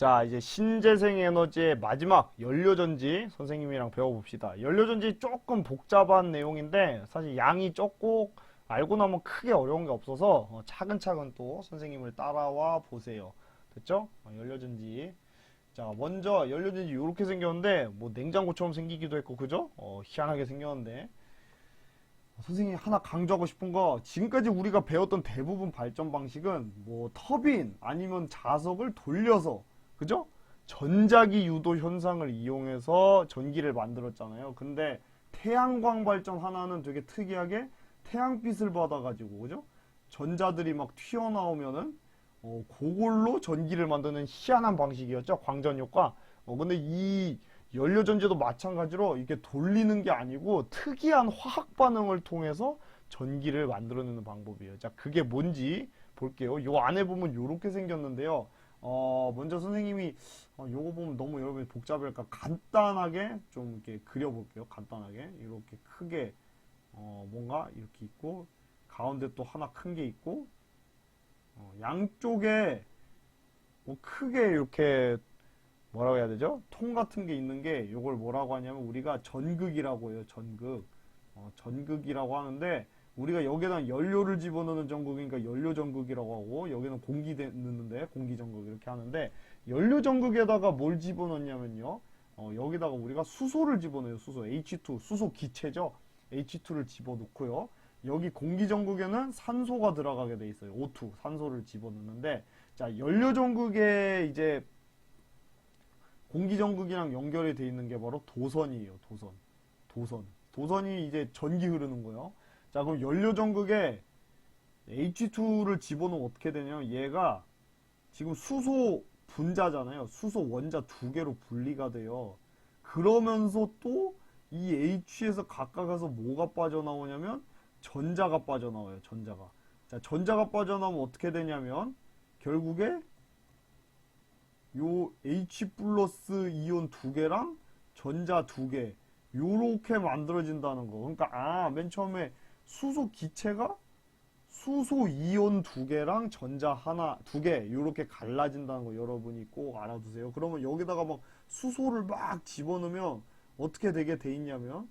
자, 이제 신재생 에너지의 마지막 연료전지 선생님이랑 배워봅시다. 연료전지 조금 복잡한 내용인데 사실 양이 적고 알고 나면 크게 어려운 게 없어서 차근차근 또 선생님을 따라와 보세요. 됐죠? 연료전지. 자, 먼저 연료전지 이렇게 생겼는데 뭐 냉장고처럼 생기기도 했고 그죠? 희한하게 생겼는데 선생님이 하나 강조하고 싶은 거, 지금까지 우리가 배웠던 대부분 발전 방식은 뭐 터빈 아니면 자석을 돌려서, 그죠? 전자기 유도 현상을 이용해서 전기를 만들었잖아요. 근데 태양광 발전 하나는 되게 특이하게 태양빛을 받아가지고, 그죠? 전자들이 막 튀어나오면은 그걸로 전기를 만드는 희한한 방식이었죠. 광전 효과. 근데 이 연료전지도 마찬가지로 이렇게 돌리는 게 아니고 특이한 화학 반응을 통해서 전기를 만들어내는 방법이에요. 자, 그게 뭔지 볼게요. 요 안에 보면 이렇게 생겼는데요. 먼저 선생님이 요거 보면 너무 여러분이 복잡할까 간단하게 좀 이렇게 그려볼게요. 간단하게 이렇게 크게 뭔가 이렇게 있고 가운데 또 하나 큰 게 있고 양쪽에 뭐 크게 이렇게 뭐라고 해야 되죠? 통 같은 게 있는 게 요걸 뭐라고 하냐면 우리가 전극이라고 해요. 전극. 전극이라고 하는데 우리가 여기에다 연료를 집어넣는 전극이니까 연료 전극이라고 하고 여기는 공기 넣는데 공기 전극 이렇게 하는데 연료 전극에다가 뭘 집어넣냐면요. 여기다가 우리가 수소를 집어넣어요. 수소 H2 수소 기체죠. H2를 집어넣고요. 여기 공기 전극에는 산소가 들어가게 돼 있어요. O2 산소를 집어넣는데 자 연료 전극에 이제 공기정극이랑 연결이 돼 있는 게 바로 도선이에요. 도선. 도선. 도선이 이제 전기 흐르는 거예요. 자, 그럼 연료전극에 H2를 집어넣으면 어떻게 되냐면 얘가 지금 수소 분자잖아요. 수소 원자 두 개로 분리가 돼요. 그러면서 또 이 H에서 각각에서 뭐가 빠져나오냐면 전자가 빠져나와요. 전자가. 자, 전자가 빠져나오면 어떻게 되냐면 결국에 요 H 플러스 이온 두 개랑 전자 두 개, 요렇게 만들어진다는 거. 그러니까, 맨 처음에 수소 기체가 수소 이온 두 개랑 전자 하나, 두 개, 요렇게 갈라진다는 거 여러분이 꼭 알아두세요. 그러면 여기다가 막 수소를 막 집어넣으면 어떻게 되게 돼 있냐면,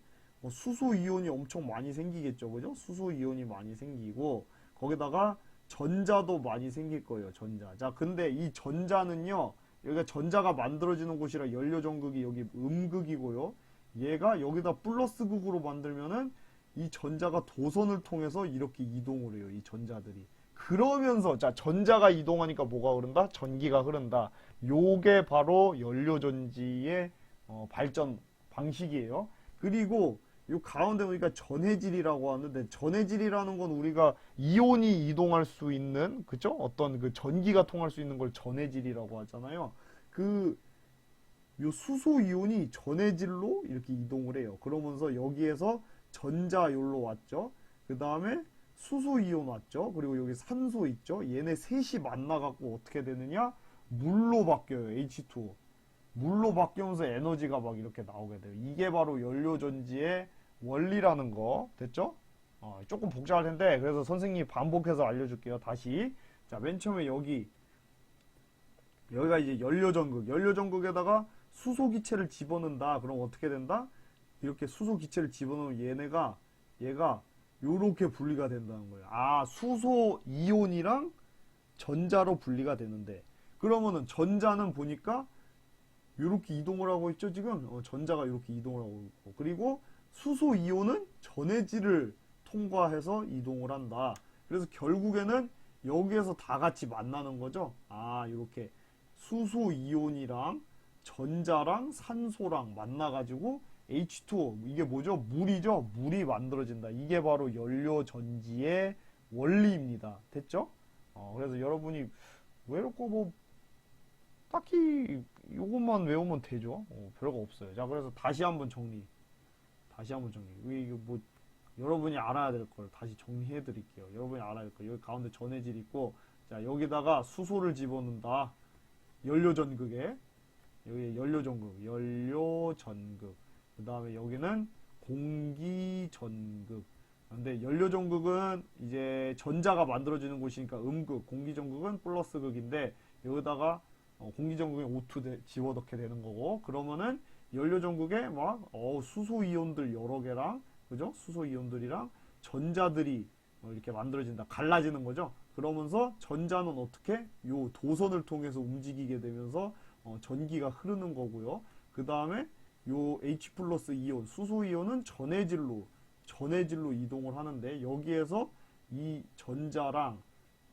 수소 이온이 엄청 많이 생기겠죠. 그죠? 수소 이온이 많이 생기고, 거기다가 전자도 많이 생길 거예요. 전자. 자, 근데 이 전자는요, 여기가 전자가 만들어지는 곳이라 연료 전극이 여기 음극이고요. 얘가 여기다 플러스 극으로 만들면은 이 전자가 도선을 통해서 이렇게 이동을 해요. 이 전자들이. 그러면서 자 전자가 이동하니까 뭐가 흐른다? 전기가 흐른다. 요게 바로 연료 전지의 발전 방식이에요. 그리고 요 가운데 보니까 전해질이라고 하는데 전해질이라는 건 우리가 이온이 이동할 수 있는 그죠? 어떤 그 전기가 통할 수 있는 걸 전해질이라고 하잖아요. 그 요 수소 이온이 전해질로 이렇게 이동을 해요. 그러면서 여기에서 전자 요로 왔죠. 그 다음에 수소 이온 왔죠. 그리고 여기 산소 있죠. 얘네 셋이 만나갖고 어떻게 되느냐? 물로 바뀌어요. H2O. 물로 바뀌면서 에너지가 막 이렇게 나오게 돼요. 이게 바로 연료전지의 원리라는 거. 됐죠? 조금 복잡할 텐데, 그래서 선생님이 반복해서 알려줄게요. 다시. 자, 맨 처음에 여기가 이제 연료전극. 연료전극에다가 수소기체를 집어넣는다. 그럼 어떻게 된다? 이렇게 수소기체를 집어넣으면 얘가 요렇게 분리가 된다는 거예요. 수소 이온이랑 전자로 분리가 되는데, 그러면은 전자는 보니까 이렇게 이동을 하고 있죠 지금 전자가 이렇게 이동을 하고 있고 그리고 수소 이온은 전해질을 통과해서 이동을 한다. 그래서 결국에는 여기에서 다 같이 만나는 거죠. 이렇게 수소 이온이랑 전자랑 산소랑 만나가지고 H2O 이게 뭐죠? 물이죠. 물이 만들어진다. 이게 바로 연료 전지의 원리입니다. 됐죠? 그래서 여러분이 왜 이렇게 뭐 딱히 이것만 외우면 되죠. 별거 없어요. 자, 그래서 다시 한번 정리. 이게 뭐 여러분이 알아야 될 걸 다시 정리해 드릴게요. 여러분이 알아야 될 거. 여기 가운데 전해질 있고, 자, 여기다가 수소를 집어넣는다. 연료전극에. 여기 연료전극. 그 다음에 여기는 공기전극. 근데 연료전극은 이제 전자가 만들어지는 곳이니까 음극, 공기전극은 플러스 극인데, 여기다가 공기 전극에 O2 집어넣게 되는 거고, 그러면은 연료 전극에 막 수소 이온들 여러 개랑, 그죠? 수소 이온들이랑 전자들이 이렇게 만들어진다. 갈라지는 거죠. 그러면서 전자는 어떻게? 요 도선을 통해서 움직이게 되면서 전기가 흐르는 거고요. 그 다음에 요 H 플러스 이온, 수소 이온은 전해질로 이동을 하는데, 여기에서 이 전자랑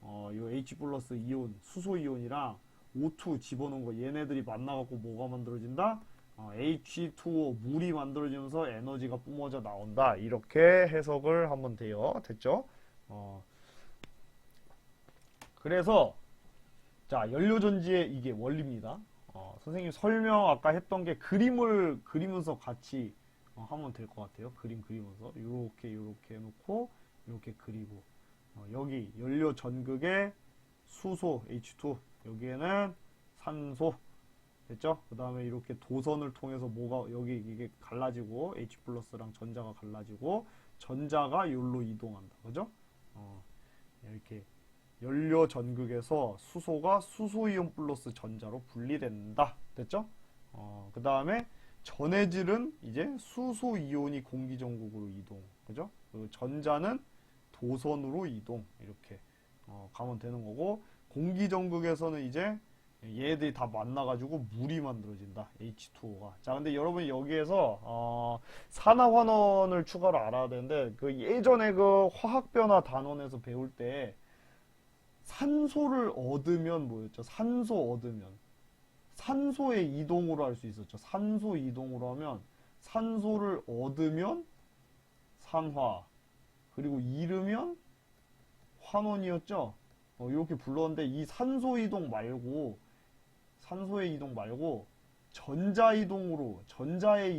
요 H 플러스 이온, 수소 이온이랑 O2 집어넣은 거, 얘네들이 만나갖고 뭐가 만들어진다? H2O, 물이 만들어지면서 에너지가 뿜어져 나온다. 이렇게 해석을 하면 돼요. 됐죠? 그래서 자, 연료전지의 이게 원리입니다. 선생님 설명 아까 했던 게 그림을 그리면서 같이 하면 될 것 같아요. 그림 그리면서 요렇게 해놓고 이렇게 그리고, 여기 연료 전극에 수소 H2, 여기에는 산소, 됐죠? 그 다음에 이렇게 도선을 통해서 뭐가 여기 이게 갈라지고, H 플러스랑 전자가 갈라지고, 전자가 여기로 이동한다. 그죠? 이렇게 연료 전극에서 수소가 수소이온 플러스 전자로 분리된다. 됐죠? 그 다음에 전해질은 이제 수소이온이 공기 전극으로 이동. 그죠? 그리고 전자는 도선으로 이동. 이렇게 가면 되는 거고, 공기 전극에서는 이제 얘들이 다 만나가지고 물이 만들어진다. H2O가. 자, 근데 여러분이 여기에서 산화환원을 추가로 알아야 되는데, 그 예전에 그 화학변화 단원에서 배울 때 산소를 얻으면 뭐였죠? 산소 얻으면 산소의 이동으로 할 수 있었죠. 산소 이동으로 하면, 산소를 얻으면 산화, 그리고 잃으면 환원이었죠. 이렇게 불렀는데, 이 산소의 이동 말고 전자의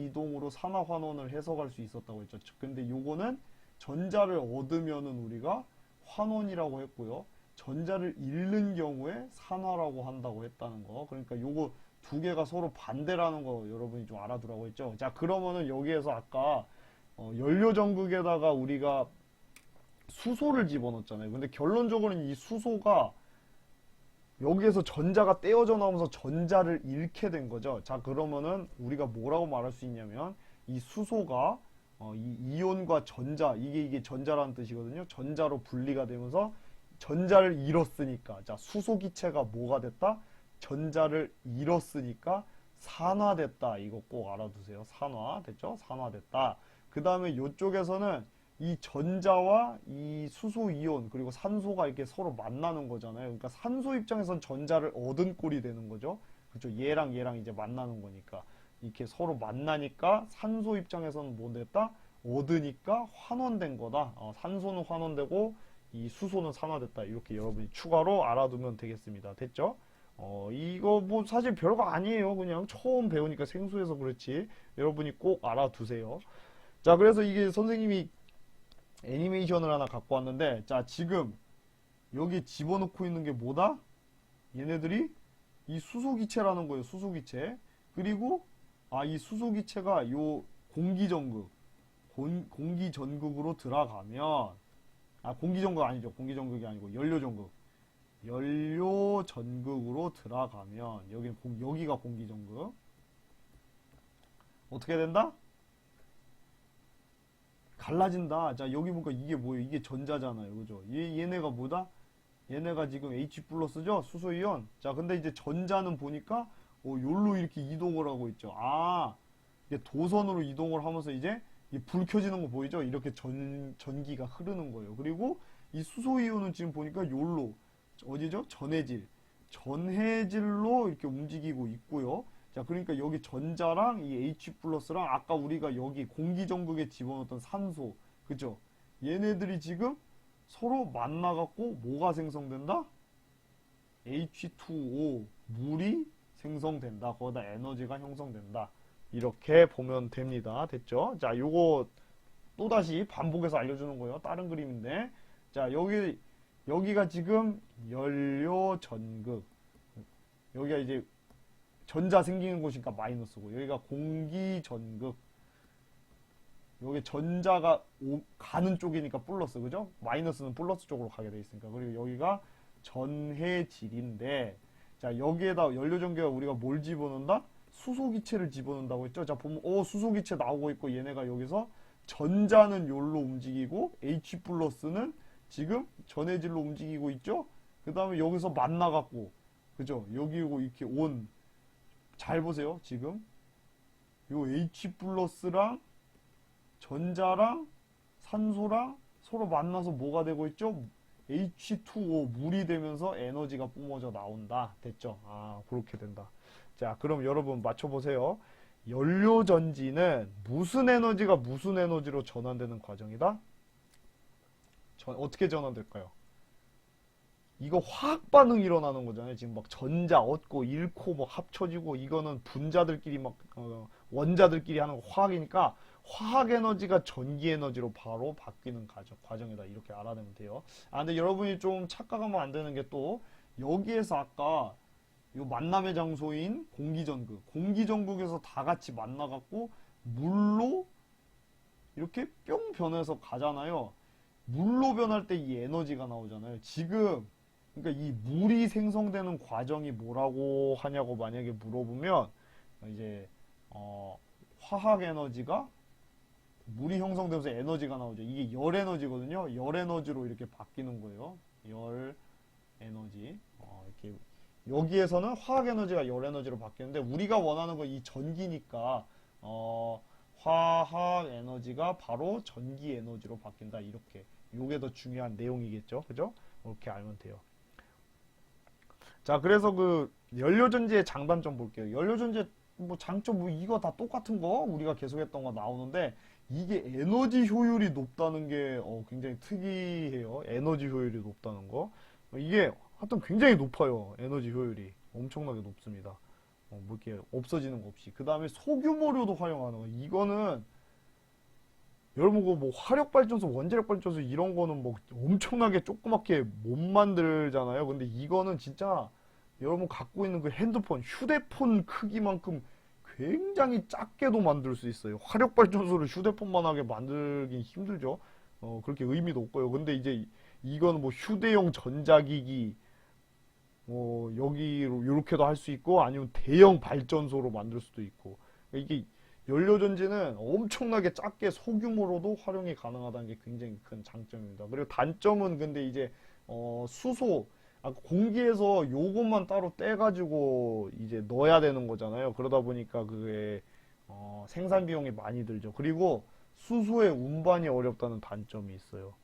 이동으로 산화환원을 해석할 수 있었다고 했죠. 근데 요거는 전자를 얻으면은 우리가 환원이라고 했고요. 전자를 잃는 경우에 산화라고 한다고 했다는 거. 그러니까 요거 두 개가 서로 반대라는 거 여러분이 좀 알아두라고 했죠. 자, 그러면은 여기에서 아까 연료 전극에다가 우리가 수소를 집어넣었잖아요. 근데 결론적으로는 이 수소가 여기에서 전자가 떼어져 나오면서 전자를 잃게 된 거죠. 자, 그러면은 우리가 뭐라고 말할 수 있냐면, 이 수소가 이 이온과 전자, 이게 전자라는 뜻이거든요. 전자로 분리가 되면서 전자를 잃었으니까, 자, 수소 기체가 뭐가 됐다? 전자를 잃었으니까 산화됐다. 이거 꼭 알아두세요. 산화 됐죠? 산화됐다. 그 다음에 이쪽에서는 이 전자와 이 수소 이온 그리고 산소가 이렇게 서로 만나는 거잖아요. 그러니까 산소 입장에선 전자를 얻은 꼴이 되는 거죠. 그렇죠? 얘랑 이제 만나는 거니까, 이렇게 서로 만나니까 산소 입장에서는 뭐 됐다? 얻으니까 환원된 거다. 산소는 환원되고 이 수소는 산화됐다. 이렇게 여러분이 추가로 알아두면 되겠습니다. 됐죠? 이거 뭐 사실 별거 아니에요. 그냥 처음 배우니까 생소해서 그렇지. 여러분이 꼭 알아두세요. 자, 그래서 이게 선생님이 애니메이션을 하나 갖고 왔는데, 자, 지금 여기 집어넣고 있는 게 뭐다? 얘네들이 이 수소기체라는 거예요. 수소기체. 그리고 이 수소기체가 요 공기전극으로 들어가면, 공기전극 아니죠. 공기전극이 아니고 연료전극. 연료전극으로 들어가면, 여기가 공기전극. 어떻게 된다? 갈라진다. 자, 여기 보니까 이게 뭐예요? 이게 전자잖아요. 그죠? 얘네가 뭐다? 얘네가 지금 H 플러스죠? 수소이온. 자, 근데 이제 전자는 보니까, 요로 이렇게 이동을 하고 있죠. 이게 도선으로 이동을 하면서 이제 불 켜지는 거 보이죠? 이렇게 전기가 흐르는 거예요. 그리고 이 수소이온은 지금 보니까 요로, 어디죠? 전해질로 이렇게 움직이고 있고요. 자, 그러니까 여기 전자랑 이 H 플러스랑 아까 우리가 여기 공기전극에 집어넣었던 산소, 그죠? 얘네들이 지금 서로 만나갖고 뭐가 생성된다? H2O, 물이 생성된다. 거기다 에너지가 형성된다. 이렇게 보면 됩니다. 됐죠? 자, 요거 또다시 반복해서 알려주는 거예요. 다른 그림인데. 자, 여기가 지금 연료전극. 여기가 이제 전자 생기는 곳이니까 마이너스고, 여기가 공기전극. 여기 전자가 가는 쪽이니까 플러스, 그죠? 마이너스는 플러스 쪽으로 가게 돼 있으니까. 그리고 여기가 전해질인데, 자, 여기에다 연료전기가 우리가 뭘 집어넣는다? 수소기체를 집어넣는다고 했죠. 자, 보면 수소기체 나오고 있고 얘네가 여기서 전자는 요로 움직이고 H 플러스는 지금 전해질로 움직이고 있죠. 그 다음에 여기서 만나갖고 그죠? 여기고 이렇게 온 잘 보세요. 지금 요 H 플러스랑 전자랑 산소랑 서로 만나서 뭐가 되고 있죠? H2O 물이 되면서 에너지가 뿜어져 나온다. 됐죠? 아, 그렇게 된다. 자, 그럼 여러분 맞춰보세요. 연료전지는 무슨 에너지가 무슨 에너지로 전환되는 과정이다? 어떻게 전환될까요? 이거 화학 반응이 일어나는 거잖아요. 지금 막 전자 얻고 잃고 뭐 합쳐지고 이거는 분자들끼리 막 원자들끼리 하는 화학이니까 화학 에너지가 전기 에너지로 바로 바뀌는 과정이다. 이렇게 알아내면 돼요. 아, 근데 여러분이 좀 착각하면 안 되는 게 또 여기에서 아까 요 만남의 장소인 공기전극, 공기전극에서 다 같이 만나갖고 물로 이렇게 뿅 변해서 가잖아요. 물로 변할 때 이 에너지가 나오잖아요. 지금 그러니까 이 물이 생성되는 과정이 뭐라고 하냐고 만약에 물어보면 이제 화학 에너지가 물이 형성되면서 에너지가 나오죠. 이게 열 에너지거든요. 열 에너지로 이렇게 바뀌는 거예요. 열 에너지. 이렇게 여기에서는 화학 에너지가 열 에너지로 바뀌는데 우리가 원하는 건 이 전기니까 화학 에너지가 바로 전기 에너지로 바뀐다. 이렇게. 요게 더 중요한 내용이겠죠. 그죠? 이렇게 알면 돼요. 자, 그래서 그 연료전지의 장단점 볼게요. 연료전지 뭐 장점 뭐 이거 다 똑같은 거 우리가 계속 했던 거 나오는데 이게 에너지 효율이 높다는 게 굉장히 특이해요. 에너지 효율이 높다는 거. 이게 하여튼 굉장히 높아요. 에너지 효율이 엄청나게 높습니다. 뭐 이렇게 없어지는 거 없이. 그 다음에 소규모료도 활용하는 거. 이거는 여러분 뭐 화력발전소, 원자력발전소 이런 거는 뭐 엄청나게 조그맣게 못 만들잖아요. 근데 이거는 진짜 여러분 갖고 있는 그 핸드폰, 휴대폰 크기만큼 굉장히 작게도 만들 수 있어요. 화력발전소를 휴대폰만하게 만들긴 힘들죠. 그렇게 의미도 없고요. 근데 이제 이거는 뭐 휴대용 전자기기, 여기로 이렇게도 할 수 있고 아니면 대형 발전소로 만들 수도 있고. 이게 연료전지는 엄청나게 작게 소규모로도 활용이 가능하다는 게 굉장히 큰 장점입니다. 그리고 단점은 근데 이제 수소, 공기에서 요것만 따로 떼가지고 이제 넣어야 되는 거잖아요. 그러다 보니까 그게 생산 비용이 많이 들죠. 그리고 수소의 운반이 어렵다는 단점이 있어요.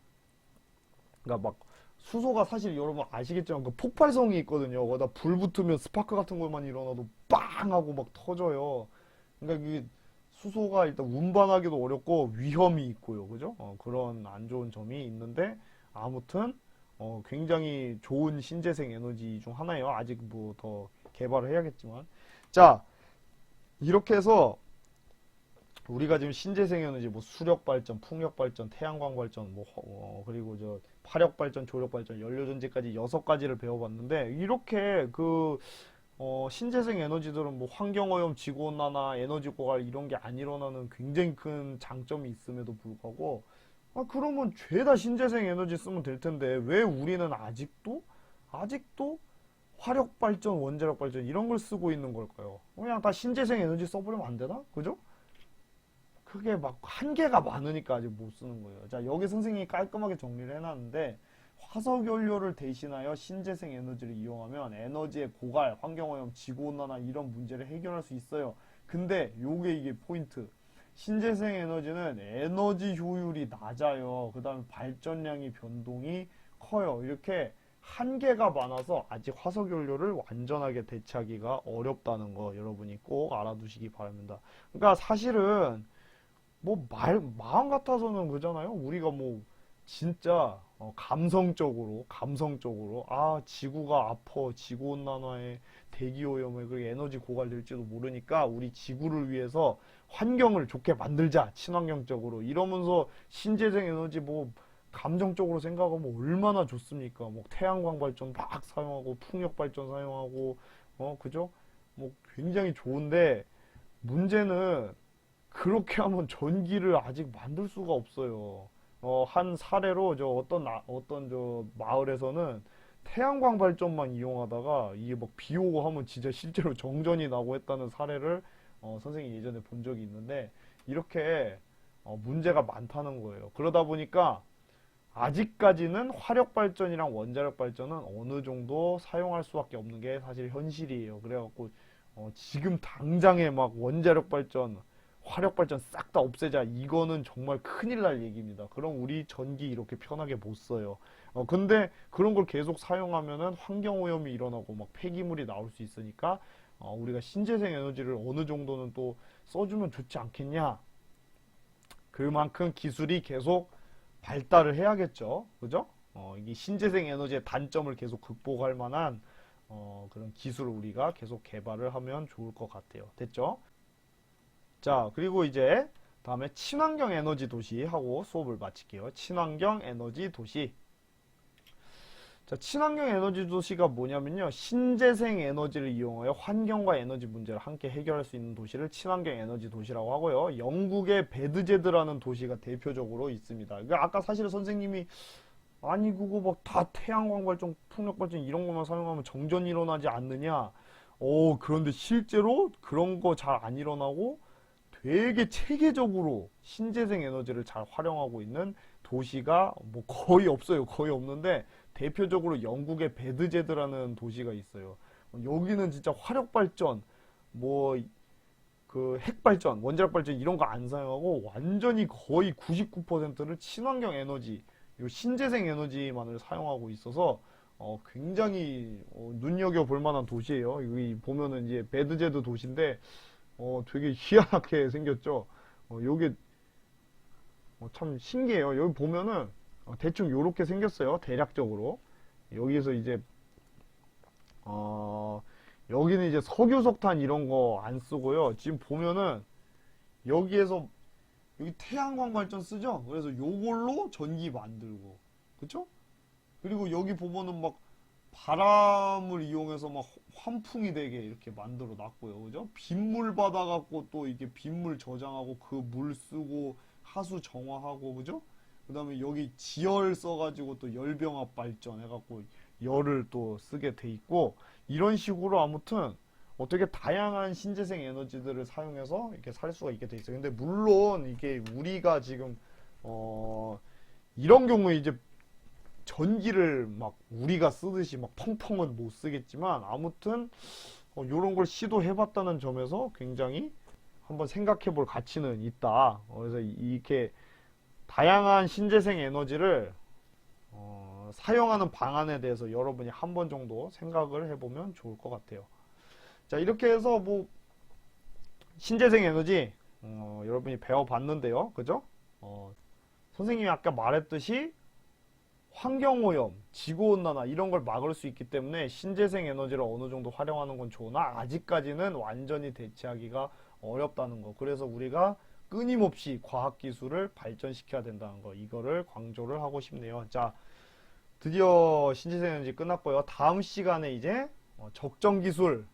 그러니까 막 수소가 사실 여러분 아시겠지만 그 폭발성이 있거든요. 거기다 불 붙으면 스파크 같은 것만 일어나도 빵 하고 막 터져요. 그러니까 이게 수소가 일단 운반하기도 어렵고 위험이 있고요. 그죠? 그런 안 좋은 점이 있는데 아무튼 굉장히 좋은 신재생 에너지 중 하나예요. 아직 뭐 더 개발을 해야겠지만. 자, 이렇게 해서 우리가 지금 신재생 에너지 뭐 수력 발전, 풍력 발전, 태양광 발전, 그리고 저 화력 발전, 조력 발전, 연료전지까지 6가지를 배워봤는데 이렇게 그 신재생 에너지들은 뭐 환경오염, 지구온난화, 에너지 고갈 이런 게 안 일어나는 굉장히 큰 장점이 있음에도 불구하고 그러면 죄다 신재생 에너지 쓰면 될 텐데 왜 우리는 아직도 화력 발전, 원자력 발전 이런 걸 쓰고 있는 걸까요? 그냥 다 신재생 에너지 써버리면 안 되나? 그죠? 그게 막 한계가 많으니까 아직 못 쓰는 거예요. 자, 여기 선생님이 깔끔하게 정리를 해놨는데 화석연료를 대신하여 신재생 에너지를 이용하면 에너지의 고갈, 환경오염, 지구온난화 이런 문제를 해결할 수 있어요. 근데 이게 포인트. 신재생 에너지는 에너지 효율이 낮아요. 그 다음에 발전량이 변동이 커요. 이렇게 한계가 많아서 아직 화석연료를 완전하게 대체하기가 어렵다는 거 여러분이 꼭 알아두시기 바랍니다. 그러니까 사실은 뭐 마음 같아서는 그잖아요. 우리가 뭐 진짜 감성적으로 지구가 아파, 지구온난화에 대기오염에 그리고 에너지 고갈될지도 모르니까 우리 지구를 위해서 환경을 좋게 만들자, 친환경적으로 이러면서 신재생 에너지 뭐 감정적으로 생각하면 얼마나 좋습니까? 뭐 태양광 발전 막 사용하고 풍력 발전 사용하고 그죠? 뭐 굉장히 좋은데 문제는 그렇게 하면 전기를 아직 만들 수가 없어요. 한 사례로 어떤 저 마을에서는 태양광 발전만 이용하다가 이게 막 비 오고 하면 진짜 실제로 정전이 나고 했다는 사례를 선생님이 예전에 본 적이 있는데 이렇게 문제가 많다는 거예요. 그러다 보니까 아직까지는 화력 발전이랑 원자력 발전은 어느 정도 사용할 수밖에 없는 게 사실 현실이에요. 그래갖고 지금 당장에 막 원자력 발전, 화력 발전 싹 다 없애자 이거는 정말 큰일 날 얘기입니다. 그럼 우리 전기 이렇게 편하게 못 써요. 근데 그런 걸 계속 사용하면은 환경 오염이 일어나고 막 폐기물이 나올 수 있으니까 우리가 신재생 에너지를 어느 정도는 또 써주면 좋지 않겠냐. 그만큼 기술이 계속 발달을 해야겠죠. 그죠? 이게 신재생 에너지의 단점을 계속 극복할 만한 그런 기술을 우리가 계속 개발을 하면 좋을 것 같아요. 됐죠? 자, 그리고 이제 다음에 친환경 에너지 도시 하고 수업을 마칠게요. 친환경 에너지 도시. 자, 친환경 에너지 도시가 뭐냐면요. 신재생 에너지를 이용하여 환경과 에너지 문제를 함께 해결할 수 있는 도시를 친환경 에너지 도시라고 하고요. 영국의 베드제드라는 도시가 대표적으로 있습니다. 그러니까 아까 사실 선생님이 아니 그거 막 다 태양광 발전, 풍력 발전 이런 것만 사용하면 정전이 일어나지 않느냐. 그런데 실제로 그런 거 잘 안 일어나고 되게 체계적으로 신재생 에너지를 잘 활용하고 있는 도시가 뭐 거의 없어요. 거의 없는데 대표적으로 영국의 베드제드라는 도시가 있어요. 여기는 진짜 화력 발전, 뭐 그 핵 발전, 원자력 발전 이런 거 안 사용하고 완전히 거의 99%를 친환경 에너지, 요 신재생 에너지만을 사용하고 있어서 굉장히 눈여겨볼 만한 도시예요. 여기 보면은 이제 베드제드 도시인데 되게 희한하게 생겼죠. 요게 참 신기해요. 여기 보면은 대충 요렇게 생겼어요. 대략적으로. 여기서 이제 여기는 이제 석유, 석탄 이런 거 안 쓰고요. 지금 보면은 여기에서 여기 태양광 발전 쓰죠? 그래서 요걸로 전기 만들고. 그쵸? 그리고 여기 보면은 막 바람을 이용해서 막 환풍이 되게 이렇게 만들어 놨고요. 그죠? 빗물 받아갖고 또 이게 빗물 저장하고 그 물 쓰고 하수 정화하고, 그죠? 그 다음에 여기 지열 써가지고 또 열병합 발전 해갖고 열을 또 쓰게 돼 있고, 이런 식으로 아무튼 어떻게 다양한 신재생 에너지들을 사용해서 이렇게 살 수가 있게 돼 있어요. 근데 물론 이게 우리가 지금, 이런 경우에 이제 전기를 막 우리가 쓰듯이 막 펑펑은 못 쓰겠지만 아무튼 이런 걸 시도해봤다는 점에서 굉장히 한번 생각해 볼 가치는 있다. 그래서 이렇게 다양한 신재생 에너지를 사용하는 방안에 대해서 여러분이 한 번 정도 생각을 해보면 좋을 것 같아요. 자, 이렇게 해서 뭐 신재생 에너지 여러분이 배워봤는데요. 그죠? 선생님이 아까 말했듯이 환경오염, 지구온난화 이런 걸 막을 수 있기 때문에 신재생 에너지를 어느 정도 활용하는 건 좋으나 아직까지는 완전히 대체하기가 어렵다는 거. 그래서 우리가 끊임없이 과학기술을 발전시켜야 된다는 거. 이거를 강조를 하고 싶네요. 자, 드디어 신재생 에너지 끝났고요. 다음 시간에 이제 적정기술,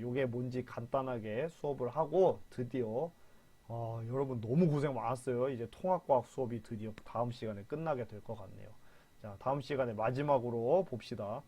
요게 뭔지 간단하게 수업을 하고 드디어 여러분 너무 고생 많았어요. 이제 통합과학 수업이 드디어 다음 시간에 끝나게 될 것 같네요. 자, 다음 시간에 마지막으로 봅시다.